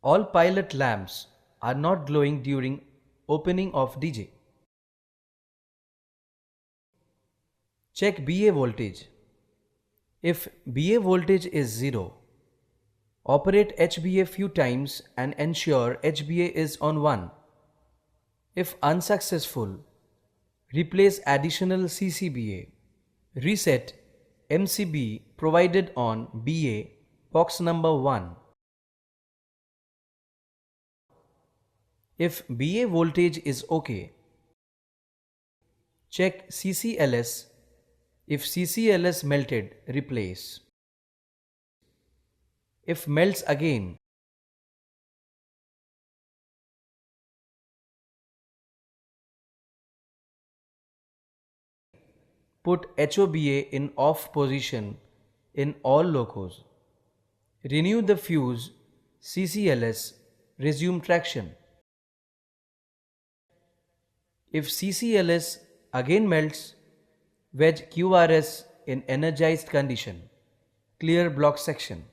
All pilot lamps are not glowing during opening of DJ. Check BA voltage. If BA voltage is 0, operate HBA few times and ensure HBA is on 1. If unsuccessful, replace additional CCBA. Reset MCB provided on BA box number 1. If BA voltage is OK, check CCLS. If CCLS melted, replace. If melts again, put HOBA in off position in all locos. Renew the fuse CCLS, resume traction. If CCLS again melts, wedge QRS in energized condition. Clear block section.